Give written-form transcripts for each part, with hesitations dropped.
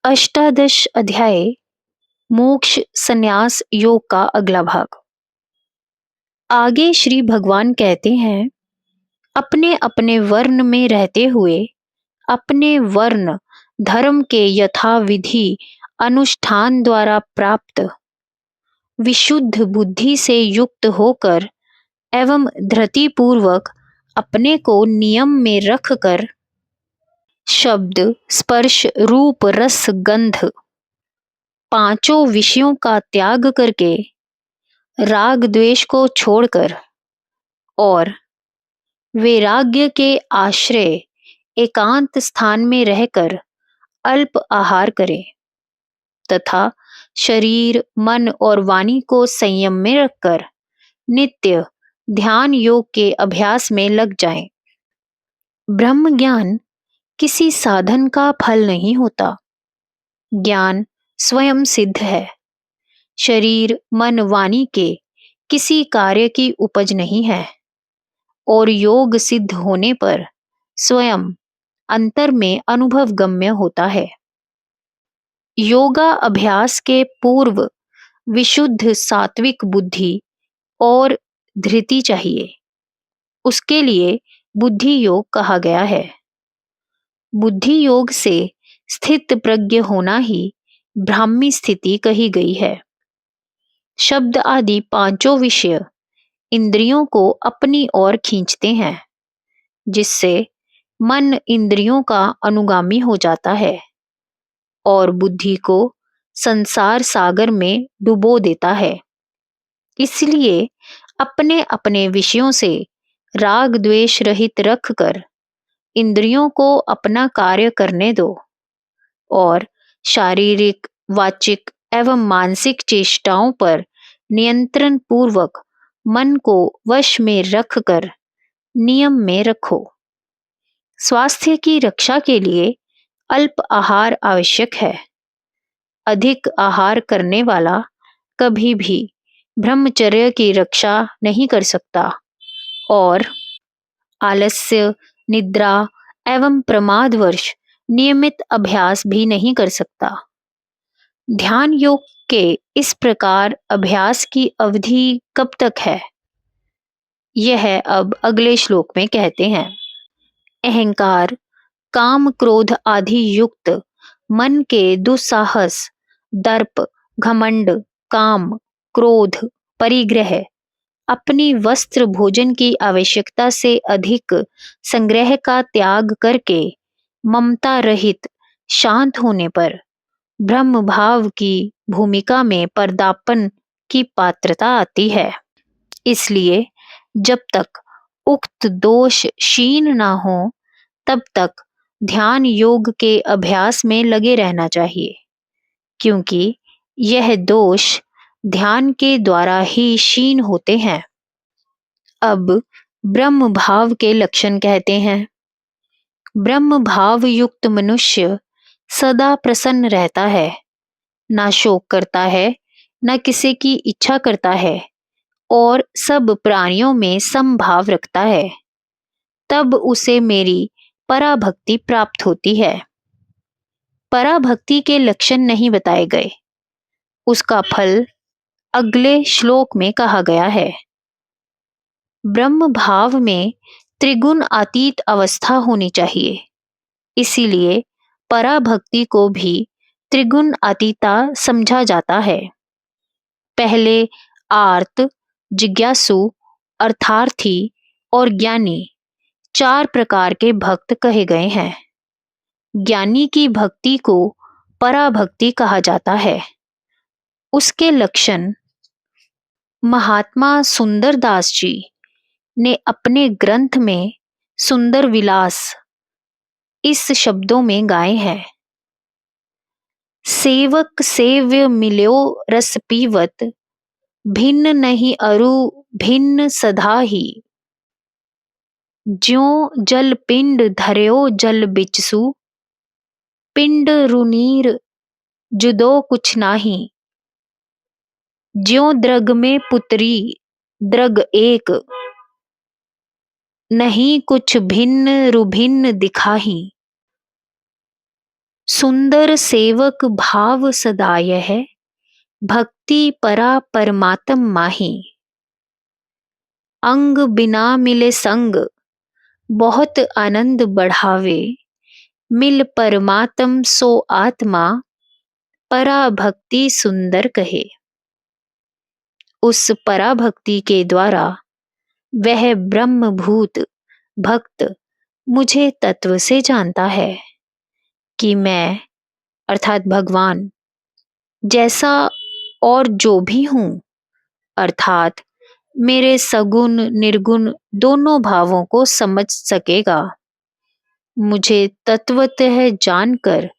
अष्टादश अध्याय मोक्ष संन्यास योग का अगला भाग। आगे श्री भगवान कहते हैं, अपने अपने वर्ण में रहते हुए अपने वर्ण धर्म के यथाविधि अनुष्ठान द्वारा प्राप्त विशुद्ध बुद्धि से युक्त होकर एवं धृति पूर्वक अपने को नियम में रखकर शब्द स्पर्श रूप रस गंध पांचों विषयों का त्याग करके राग द्वेष को छोड़कर और वैराग्य के आश्रय एकांत स्थान में रहकर अल्प आहार करें तथा शरीर मन और वाणी को संयम में रखकर नित्य ध्यान योग के अभ्यास में लग जाएं। ब्रह्म ज्ञान किसी साधन का फल नहीं होता। ज्ञान स्वयं सिद्ध है। शरीर मन वाणी के किसी कार्य की उपज नहीं है और योग सिद्ध होने पर स्वयं अंतर में अनुभव गम्य होता है। योगा अभ्यास के पूर्व विशुद्ध सात्विक बुद्धि और धृति चाहिए। उसके लिए बुद्धि योग कहा गया है। बुद्धि योग से स्थित प्रज्ञ होना ही ब्राह्मी स्थिति कही गई है। शब्द आदि पांचों विषय इंद्रियों को अपनी ओर खींचते हैं, जिससे मन इंद्रियों का अनुगामी हो जाता है और बुद्धि को संसार सागर में डुबो देता है। इसलिए अपने अपने विषयों से राग द्वेष रहित रखकर इंद्रियों को अपना कार्य करने दो और शारीरिक वाचिक एवं मानसिक चेष्टाओं पर नियंत्रण पूर्वक मन को वश में रखकर नियम में रखो। स्वास्थ्य की रक्षा के लिए अल्प आहार आवश्यक है। अधिक आहार करने वाला कभी भी ब्रह्मचर्य की रक्षा नहीं कर सकता और आलस्य निद्रा एवं प्रमादवश नियमित अभ्यास भी नहीं कर सकता। ध्यान योग के इस प्रकार अभ्यास की अवधि कब तक है, यह अब अगले श्लोक में कहते हैं। अहंकार काम क्रोध आदि युक्त मन के दुस्साहस दर्प घमंड काम क्रोध परिग्रह अपनी वस्त्र भोजन की आवश्यकता से अधिक संग्रह का त्याग करके ममता रहित शांत होने पर ब्रह्म भाव की भूमिका में पदार्पण की पात्रता आती है। इसलिए जब तक उक्त दोष क्षीण ना हो तब तक ध्यान योग के अभ्यास में लगे रहना चाहिए, क्योंकि यह दोष ध्यान के द्वारा ही क्षीण होते हैं। अब ब्रह्म भाव के लक्षण कहते हैं। ब्रह्म भाव युक्त मनुष्य सदा प्रसन्न रहता है, ना शोक करता है, ना किसी की इच्छा करता है और सब प्राणियों में समभाव रखता है। तब उसे मेरी पराभक्ति प्राप्त होती है। पराभक्ति के लक्षण नहीं बताए गए, उसका फल अगले श्लोक में कहा गया है। ब्रह्म भाव में त्रिगुण अतीत अवस्था होनी चाहिए, इसीलिए पराभक्ति को भी त्रिगुण अतीता समझा जाता है। पहले आर्त जिज्ञासु अर्थार्थी और ज्ञानी चार प्रकार के भक्त कहे गए हैं। ज्ञानी की भक्ति को पराभक्ति कहा जाता है। उसके लक्षण महात्मा सुंदरदास जी ने अपने ग्रंथ में सुंदर विलास इस शब्दों में गाए हैं। सेवक सेव्य मिल्यो रस पीवत भिन्न नहीं अरु भिन्न सदा ही ज्यों जल पिंड धर्यो जल बिचसु पिंड रुनीर जुदो कुछ नाही ज्यों द्रग में पुत्री द्रग एक नहीं कुछ भिन्न रुभिन्न दिखाही। सुंदर सेवक भाव सदा यह, भक्ति परा परमात्म माही। अंग बिना मिले संग, बहुत आनंद बढ़ावे। मिल परमात्म सो आत्मा, परा भक्ति सुंदर कहे। उस परा भक्ति के द्वारा वह ब्रह्मभूत भक्त मुझे तत्व से जानता है कि मैं अर्थात भगवान जैसा और जो भी हूं, अर्थात मेरे सगुण निर्गुण दोनों भावों को समझ सकेगा। मुझे तत्वतः जानकर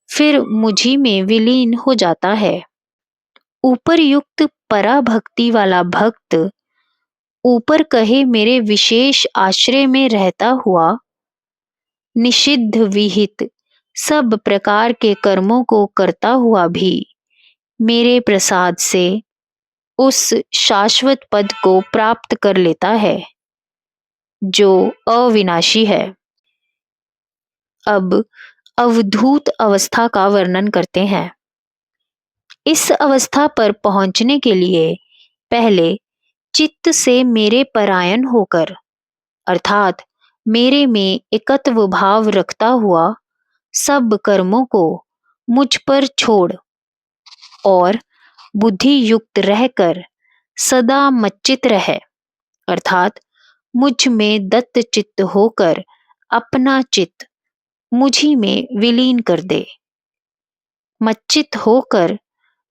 फिर मुझी में विलीन हो जाता है। ऊपरयुक्त पराभक्ति वाला भक्त ऊपर कहे मेरे विशेष आश्रय में रहता हुआ निषिद्ध विहित सब प्रकार के कर्मों को करता हुआ भी मेरे प्रसाद से उस शाश्वत पद को प्राप्त कर लेता है जो अविनाशी है। अब अवधूत अवस्था का वर्णन करते हैं। इस अवस्था पर पहुंचने के लिए पहले चित्त से मेरे परायण होकर अर्थात मेरे में एकत्व भाव रखता हुआ सब कर्मों को मुझ पर छोड़ और बुद्धि युक्त रहकर सदा मच्चित रहे अर्थात मुझ में दत्त चित्त होकर अपना चित्त मुझी में विलीन कर दे। मच्चित होकर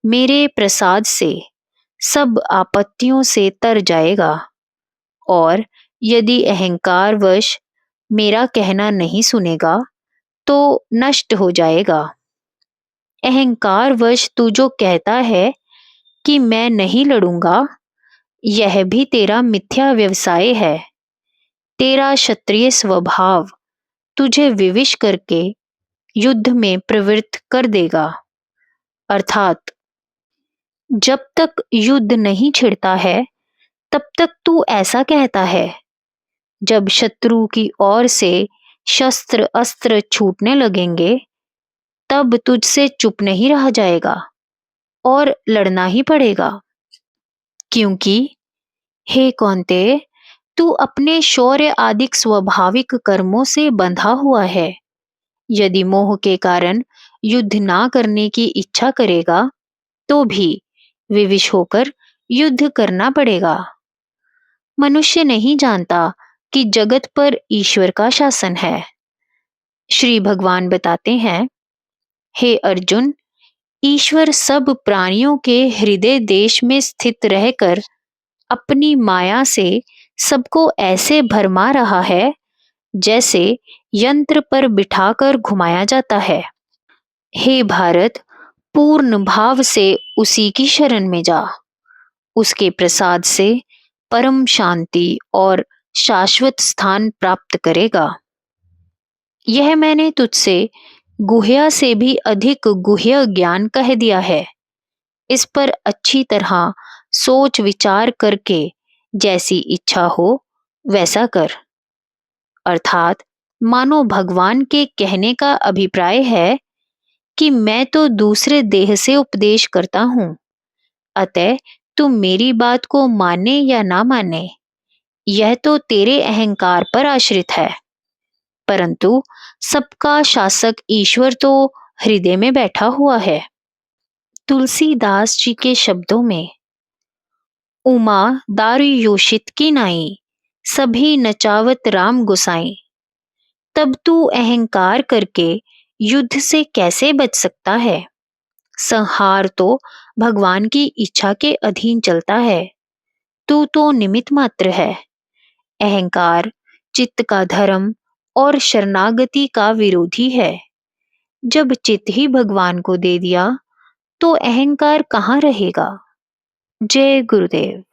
मेरे प्रसाद से सब आपत्तियों से तर जाएगा और यदि अहंकारवश मेरा कहना नहीं सुनेगा तो नष्ट हो जाएगा। अहंकारवश तू जो कहता है कि मैं नहीं लड़ूंगा, यह भी तेरा मिथ्या व्यवसाय है। तेरा क्षत्रिय स्वभाव तुझे विविश करके युद्ध में प्रवृत्त कर देगा। अर्थात जब तक युद्ध नहीं छिड़ता है तब तक तू ऐसा कहता है। जब शत्रु की ओर से शस्त्र अस्त्र छूटने लगेंगे तब तुझसे चुप नहीं रहा जाएगा और लड़ना ही पड़ेगा। क्योंकि हे कौन्तेय, तू अपने शौर्य आदि स्वाभाविक कर्मों से बंधा हुआ है। यदि मोह के कारण युद्ध ना करने की इच्छा करेगा तो भी विविश होकर युद्ध करना पड़ेगा। मनुष्य नहीं जानता कि जगत पर ईश्वर का शासन है। श्री भगवान बताते हैं, हे अर्जुन, ईश्वर सब प्राणियों के हृदय देश में स्थित रहकर अपनी माया से सबको ऐसे भरमा रहा है जैसे यंत्र पर बिठाकर घुमाया जाता है। हे भारत, पूर्ण भाव से उसी की शरण में जा। उसके प्रसाद से परम शांति और शाश्वत स्थान प्राप्त करेगा। यह मैंने तुझसे गुह्या से भी अधिक गुह्य ज्ञान कह दिया है। इस पर अच्छी तरह सोच विचार करके जैसी इच्छा हो वैसा कर। अर्थात मानो भगवान के कहने का अभिप्राय है कि मैं तो दूसरे देह से उपदेश करता हूं, अतः तुम मेरी बात को माने या ना माने यह तो तेरे अहंकार पर आश्रित है, परंतु सबका शासक ईश्वर तो हृदय में बैठा हुआ है। तुलसीदास जी के शब्दों में, उमा दारु योषित की नाई, सभी नचावत राम गोसाई। तब तू अहंकार करके युद्ध से कैसे बच सकता है? संहार तो भगवान की इच्छा के अधीन चलता है। तू तो निमित्त मात्र है। अहंकार चित्त का धर्म और शरणागति का विरोधी है। जब चित्त ही भगवान को दे दिया तो अहंकार कहाँ रहेगा। जय गुरुदेव।